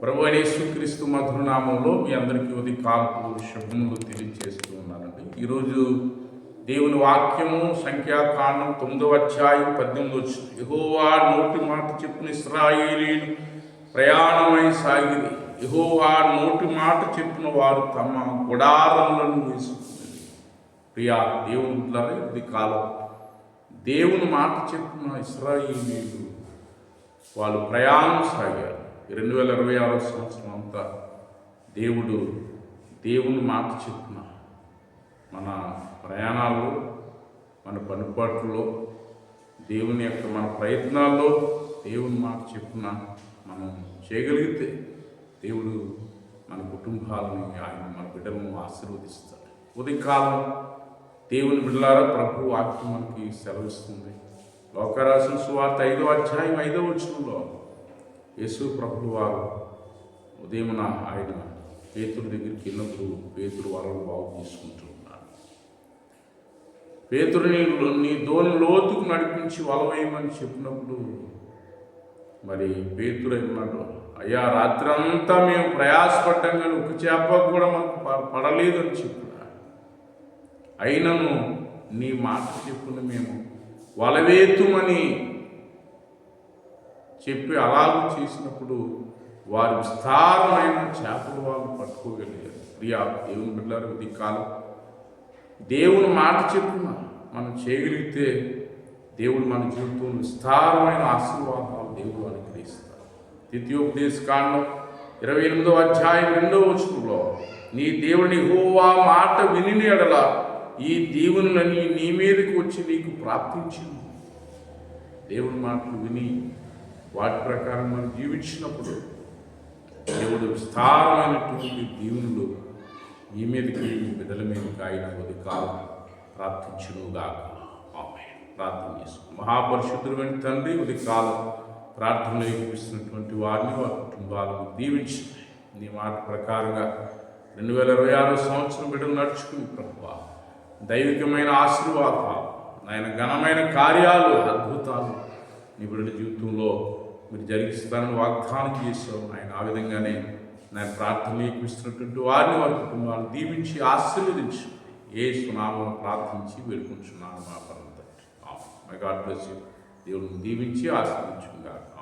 ప్రభు అయిన యేసుక్రీస్తు మధుర నామంలో మీ అందరికీ ఉదయకాలపు శుభములు తెలియజేస్తూ ఉన్నానండి. ఈరోజు దేవుని వాక్యము సంఖ్యాకాండం 9వ అధ్యాయం 18 యెహోవా నోటి మాట చెప్పున ఇశ్రాయేలీయులు ప్రయాణమై సాగిరి. యెహోవా నోటి మాట చెప్పిన వారు తమ గుడారములను వేసుకున్నారు. ప్రియా దేవుని బిడ్డలారా, ఇది కాలం దేవుని మాట చెప్పిన ఇశ్రాయేలీయులు వాళ్ళు ప్రయాణం సాగారు. 2026 సంవత్సరం అంతా దేవుని మాట చెప్పిన మన ప్రయాణాల్లో, మన పనిపాట్లలో, దేవుని యొక్క మన ప్రయత్నాల్లో దేవుని మాట చెప్పిన మనం చేయగలిగితే దేవుడు మన కుటుంబాలని, ఆయన మన బిడ్డలను ఆశీర్వదిస్తాడు. ఉదయకాలం దేవుని బిడ్డలారా, ప్రభు వాక్యం మనకి సెలవిస్తుంది. లోకరాసిన సువార్త 5వ అధ్యాయం 5వ వచనంలో యేసు ప్రభువు వారు ఉదయమున ఆయన పేతురు దగ్గరికి వెళ్ళినప్పుడు పేతురు వలలు బాగు తీసుకుంటూ ఉన్నాడు. పేతురుని నీ దోని లోతుకు నడిపించి వలవేయమని చెప్పినప్పుడు మరి పేతురు అన్నాడు, అయ్యా రాత్రి అంతా మేము ప్రయాసపడ్డాం కానీ ఒక చేప కూడా మనకు పడలేదని చెప్పినాడు. అయినను నీ మాట చెప్పున మేము వలవేతుమని చెప్పి అలాగూ చేసినప్పుడు వారి విస్తారమైన చేపలు వాళ్ళు పట్టుకోగలిగారు. ప్రియా దేవుని బిడ్డలారా, ఇది కాలం దేవుని మాట చెప్పున మనం చేయగలిగితే దేవుడు మన జీవితంలో విస్తారమైన ఆశీర్వాదాలు దేవుడు అనుగ్రహిస్తారు. ద్వితీయోపదేశకాండం 28వ అధ్యాయం 2వ వచనంలో నీ దేవుని యెహోవా మాట విని ఎడల ఈ దీవెనలన్నీ నీ మీదకి వచ్చి నీకు ప్రాప్తించింది. దేవుని మాటలు విని వాటి ప్రకారం మనం జీవించినప్పుడు దేవుడు విస్తారమైనటువంటి దీవెనలు మీ మీదకి, మీ బిడ్డల మీదకి ఆయన ఉదయకాలం ప్రార్థించునుగాక. ఆమేన్. ప్రార్థన చేసుకుని మహాపరిశుద్ధుడైన తండ్రి, ఉదయకాలం ప్రార్థనలు ఏర్పిస్తున్నటువంటి వారిని, వారి కుటుంబాలను దీవించి నీ మాట ప్రకారంగా 2026 సంవత్సరం బిడ్డలు నడుచుకుని ప్రభువా దైవికమైన ఆశీర్వాదాలు, ఆయన ఘనమైన కార్యాలు, అద్భుతాలు నీ బిడ్డల జీవితంలో మీరు జరిగిస్తానని వాగ్దానం చేశావు. ఆయన ఆ విధంగానే నేను ప్రార్థనలు ఏర్పిస్తున్నటువంటి వారిని, వారి కుటుంబాలను దీవించి ఆశీర్వదించి యేసు నామమున ప్రార్థించి వేడుకుంటున్నాను మా పరమ తండ్రి. ఆమేన్. My God bless you. దేవుడిని దీవించి ఆశీర్వదించుగాక.